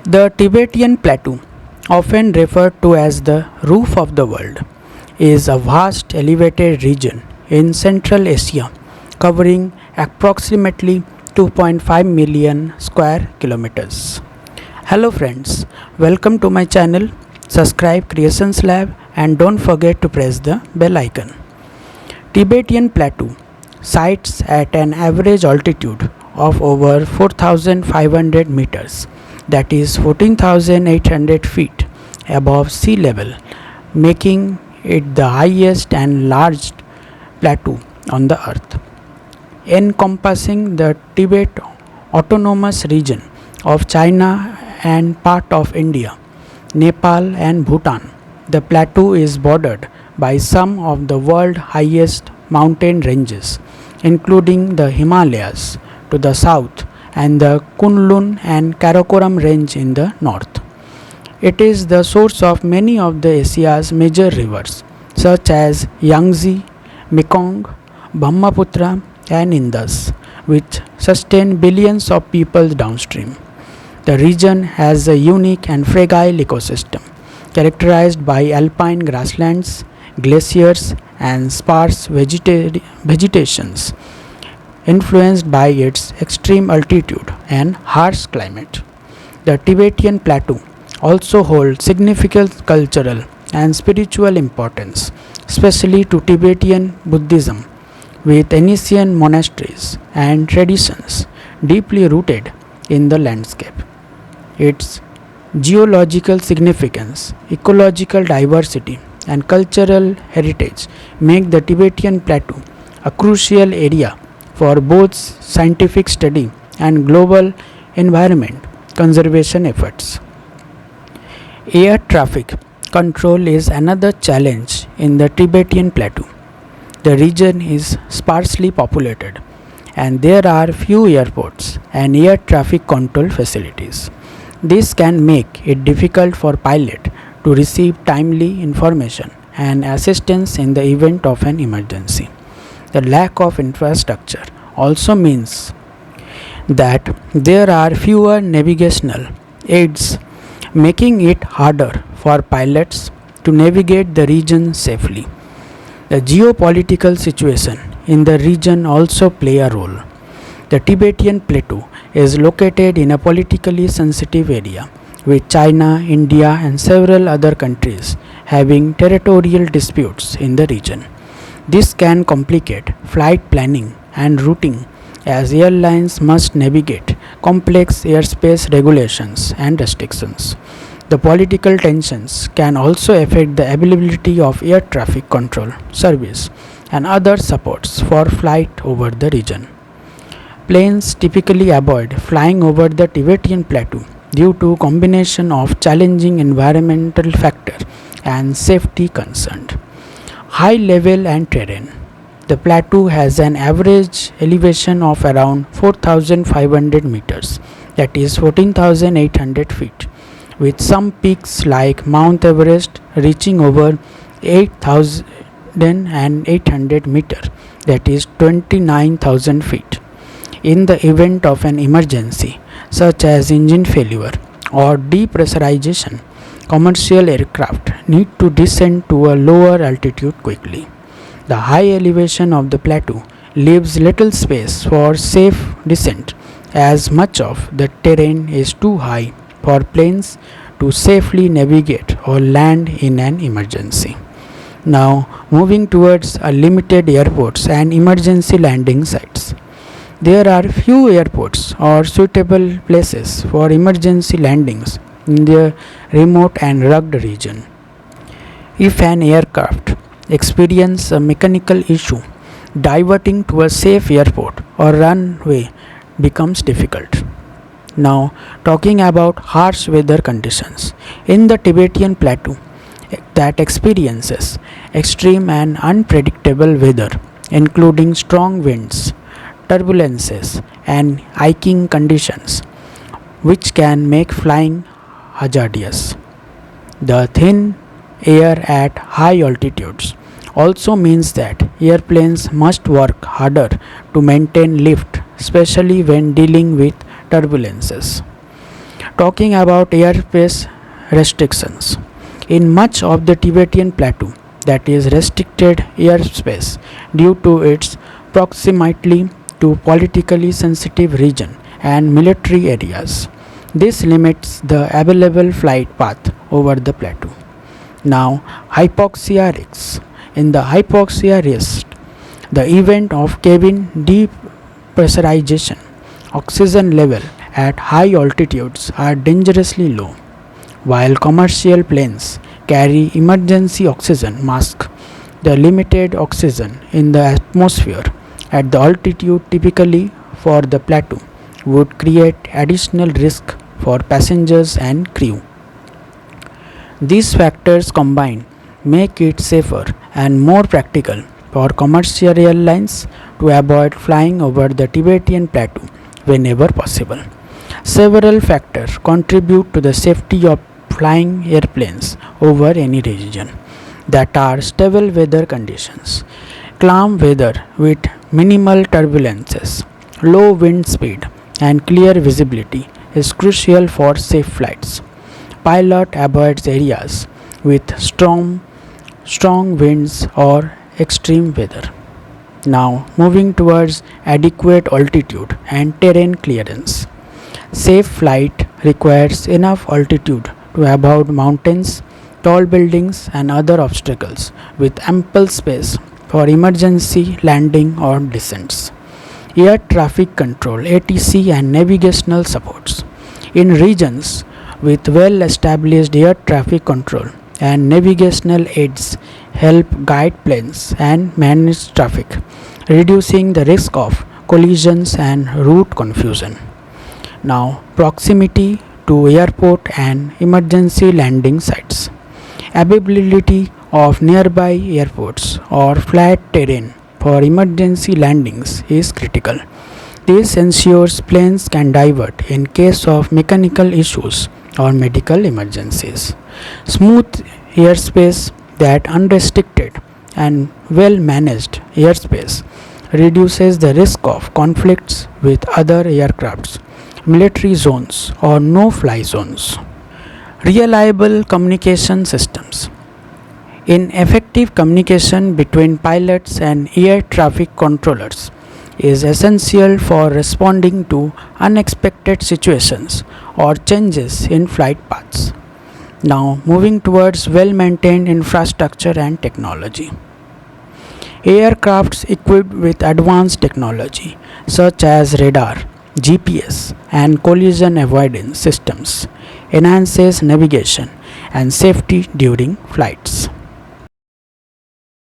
The Tibetan Plateau, often referred to as the roof of the world, is a vast elevated region in Central Asia covering approximately 2.5 million square kilometers. Hello friends, welcome to my channel. Subscribe Creations Lab and don't forget to press the bell icon. Tibetan Plateau sites at an average altitude of over 4,500 meters, that is 14,800 feet above sea level, making it the highest and largest plateau on the earth. Encompassing the Tibet Autonomous Region of China and part of India, Nepal and Bhutan, the plateau is bordered by some of the world's highest mountain ranges, including the Himalayas to the south and the Kunlun and Karakoram range in the north. It is the source of many of the Asia's major rivers such as Yangtze, Mekong, Brahmaputra and Indus, which sustain billions of people downstream. The region has a unique and fragile ecosystem characterized by alpine grasslands, glaciers and sparse vegetations influenced by its extreme altitude and harsh climate. The Tibetan Plateau also holds significant cultural and spiritual importance, especially to Tibetan Buddhism, with ancient monasteries and traditions deeply rooted in the landscape. Its geological significance, ecological diversity, and cultural heritage make the Tibetan Plateau a crucial area for both scientific study and global environment conservation efforts. Air traffic control is another challenge in the Tibetan Plateau. The region is sparsely populated and there are few airports and air traffic control facilities. This can make it difficult for pilots to receive timely information and assistance in the event of an emergency. The lack of infrastructure also means that there are fewer navigational aids, making it harder for pilots to navigate the region safely. The geopolitical situation in the region also play a role. The Tibetan Plateau is located in a politically sensitive area, with China, India, and several other countries having territorial disputes in the region. This can complicate flight planning and routing as airlines must navigate complex airspace regulations and restrictions. The political tensions can also affect the availability of air traffic control service and other supports for flight over the region. Planes typically avoid flying over the Tibetan Plateau due to combination of challenging environmental factor and safety concerns. High level and terrain. The plateau has an average elevation of around 4,500 meters, that is 14,800 feet, with some peaks like Mount Everest reaching over 8,800 meters, that is 29,000 feet. In the event of an emergency, such as engine failure or depressurization, commercial aircraft need to descend to a lower altitude quickly. The high elevation of the plateau leaves little space for safe descent, as much of the terrain is too high for planes to safely navigate or land in an emergency. Now, moving towards a limited airports and emergency landing sites. There are few airports or suitable places for emergency landings in the remote and rugged region. If an aircraft experiences a mechanical issue, diverting to a safe airport or runway becomes difficult. Now, talking about harsh weather conditions. In the Tibetan Plateau, that experiences extreme and unpredictable weather, including strong winds, turbulences, and hiking conditions, which can make flying hazardous. The thin air at high altitudes also means that airplanes must work harder to maintain lift, especially when dealing with turbulences. Talking about airspace restrictions. In much of the Tibetan plateau, that is restricted airspace due to its proximity to politically sensitive region and military areas. This limits the available flight path over the plateau. Now, hypoxia risks. In the hypoxia risk, the event of cabin depressurization, oxygen level at high altitudes are dangerously low, while commercial planes carry emergency oxygen masks. The limited oxygen in the atmosphere at the altitude typically for the plateau would create additional risk for passengers and crew. These factors combined make it safer and more practical for commercial airlines to avoid flying over the Tibetan plateau whenever possible. Several factors contribute to the safety of flying airplanes over any region that are stable weather conditions. Calm weather with minimal turbulences, low wind speed, and clear visibility is crucial for safe flights. Pilot avoids areas with strong winds or extreme weather. Now, moving towards adequate altitude and terrain clearance. Safe flight requires enough altitude to avoid mountains, tall buildings, and other obstacles with ample space for emergency landing or descents. Air traffic control ATC and navigational supports. In regions with well established air traffic control and navigational aids help guide planes and manage traffic, reducing the risk of collisions and route confusion. Now, proximity to airport and emergency landing sites. Availability of nearby airports or flat terrain for emergency landings is critical. This ensures planes can divert in case of mechanical issues or medical emergencies. Smooth airspace that unrestricted and well managed airspace reduces the risk of conflicts with other aircrafts, military zones, or no fly zones. Reliable communication systems. In effective communication between pilots and air traffic controllers is essential for responding to unexpected situations or changes in flight paths. Now, moving towards well maintained infrastructure and technology. Aircrafts equipped with advanced technology such as radar, GPS, and collision avoidance systems enhances navigation and safety during flights.